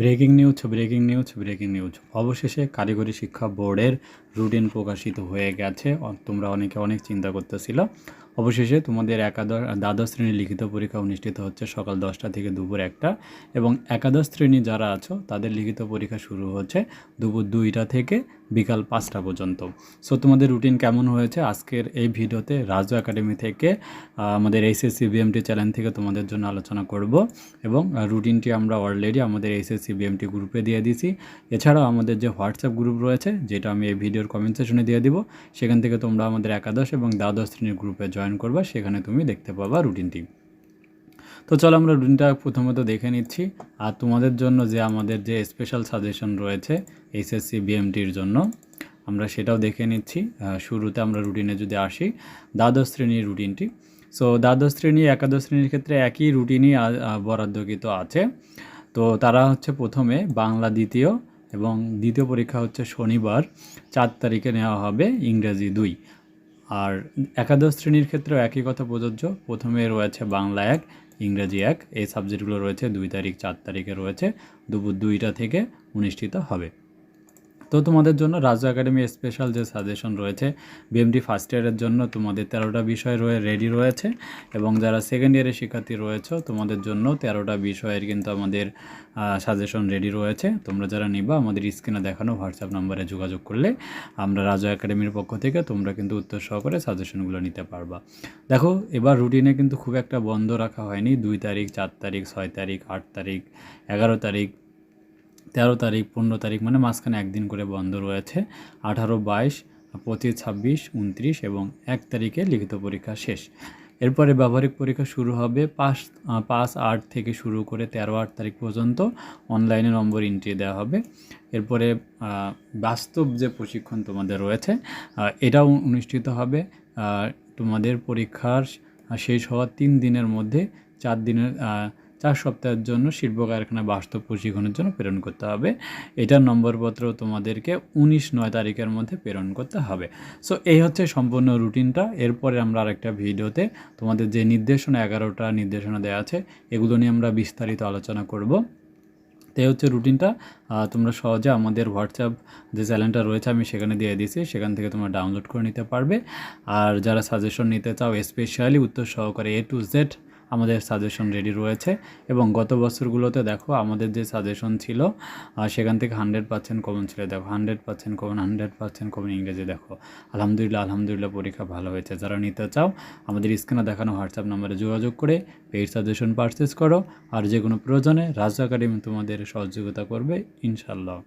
Breaking news অবশেষে কারিগরি শিক্ষা বোর্ডের রুটিন প্রকাশিত হয়ে গেছে। তোমরা অনেক চিন্তা করতেছিল। অবশেষে তোমাদের দ্বাদশ শ্রেণীর লিখিত পরীক্ষা অনুষ্ঠিত হচ্ছে সকাল 10টা থেকে দুপুর 1টা, এবং একাদশ শ্রেণী যারা আছো তাদের লিখিত পরীক্ষা শুরু হচ্ছে দুপুর 2টা থেকে বিকাল 5টা পর্যন্ত। সো তোমাদের রুটিন কেমন হয়েছে আজকের এই ভিডিওতে রাজু একাডেমি থেকে আমাদের এইচএসসি বিএমটি চ্যানেল থেকে তোমাদের জন্য আলোচনা করব, এবং রুটিনটি আমরা অলরেডি আমাদের এইচএসসি বিএমটি গ্রুপে দিয়ে দিয়েছি। এছাড়াও আমাদের যে হোয়াটসঅ্যাপ গ্রুপ রয়েছে, যেটা আমি এই ভিডিওর কমেন্ট সেকশনে দিয়ে দিব, সেখান থেকে তোমরা আমাদের একাদশ এবং দ্বাদশ শ্রেণীর গ্রুপে জয়েন করবা, সেখানে তুমি দেখতে পাবা রুটিনটি। তো চলো আমরা রুটিনটা প্রথমত দেখে নিচ্ছি। আর তোমাদের জন্য যে আমাদের যে স্পেশাল সাজেশন রয়েছে এইচএসসি বিএমটির জন্য, আমরা সেটাও দেখে নিচ্ছি। শুরুতে আমরা রুটিনে যদি আসি, দ্বাদশ শ্রেণীর রুটিনটি। সো দ্বাদশ শ্রেণী একাদশ শ্রেণীর ক্ষেত্রে একই রুটিনই বরাদ্দকৃত আছে। তো তারা হচ্ছে প্রথমে বাংলা দ্বিতীয়, এবং দ্বিতীয় পরীক্ষা হচ্ছে শনিবার 4 তারিখে নেওয়া হবে, ইংরেজি 2। আর একাদশ শ্রেণীর ক্ষেত্রেও একই কথা প্রযোজ্য। প্রথমে রয়েছে বাংলা 1, ইংরেজি 1, এই সাবজেক্টগুলো রয়েছে 2 তারিখ 4 তারিখে রয়েছে, দুপুর 2টা থেকে অনুষ্ঠিত হবে। তো তোমাদের জন্য রাজু একাডেমি স্পেশাল যে সাজেশন রয়েছে বিএমডি ফার্স্ট ইয়ারের জন্য, তোমাদের 13টা বিষয় রেডি রয়েছে, এবং যারা সেকেন্ড ইয়ারের শিক্ষার্থী রয়েছে তোমাদের জন্য 13টা বিষয়ের কিন্তু আমাদের সাজেশন রেডি রয়েছে। তোমরা যারা নিবা আমাদের স্ক্রিনে দেখানো হোয়াটসঅ্যাপ নাম্বারে যোগাযোগ করলে আমরা রাজু একাডেমির পক্ষ থেকে তোমরা কিন্তু উত্তর সহকারে সাজেশনগুলো নিতে পারবা। দেখো, এবার রুটিনে কিন্তু খুব একটা বন্ধ রাখা হয়নি। 2 তারিখ, 4 তারিখ, 6 তারিখ, 8 তারিখ, 11 তারিখ, 13 তারিখ, 15 তারিখ, মানে মাঝখানে একদিন করে বন্ধ রয়েছে। 18, 22, 25, 26, 29 এবং 1 তারিখে লিখিত পরীক্ষা শেষ। এরপরে ব্যবহারিক পরীক্ষা শুরু হবে 5-8 থেকে শুরু করে 13-8 তারিখ পর্যন্ত অনলাইনে নম্বর এন্ট্রি দেওয়া হবে। এরপরে বাস্তব যে প্রশিক্ষণ তোমাদের রয়েছে এটাও অনুষ্ঠিত হবে। তোমাদের পরীক্ষার শেষ হওয়ার 3 দিনের মধ্যে 4 সপ্তাহের জন্য শিল্প কারখানা বাস্তব প্রশিক্ষণের জন্য প্রেরণ করতে হবে। এটার নম্বরপত্র তোমাদেরকে 19/9 তারিখের মধ্যে প্রেরণ করতে হবে। সো এই হচ্ছে সম্পূর্ণ রুটিনটা। এরপরে আমরা আরেকটা ভিডিওতে তোমাদের যে নির্দেশনা 11টা নির্দেশনা দেওয়া আছে এগুলো নিয়ে আমরা বিস্তারিত আলোচনা করব। তাই হচ্ছে রুটিনটা তোমরা সহজে আমাদের হোয়াটসঅ্যাপ যে চ্যানেলটা রয়েছে আমি সেখানে দিয়ে দিয়েছি, সেখান থেকে তোমরা ডাউনলোড করে নিতে পারবে। আর যারা সাজেশন নিতে চাও স্পেশালি উত্তর সহকারে A to Z আমাদের সাজেশন রেডি রয়েছে। এবং গত বছরগুলোতে দেখো আমাদের যে সাজেশন ছিল সেখান থেকে 100% কমন ছিল। দেখো 100% কমন, 100% কমন ইংরেজি। দেখো আলহামদুলিল্লাহ পরীক্ষা ভালো হয়েছে। যারা নিতে চাও আমাদের স্ক্রিনে দেখানো হোয়াটসঅ্যাপ নাম্বারে যোগাযোগ করে পেইড সাজেশন পারচেস করো। আর যে কোনো প্রয়োজনে রাজু একাডেমি তোমাদের সহযোগিতা করবে ইনশাল্লাহ।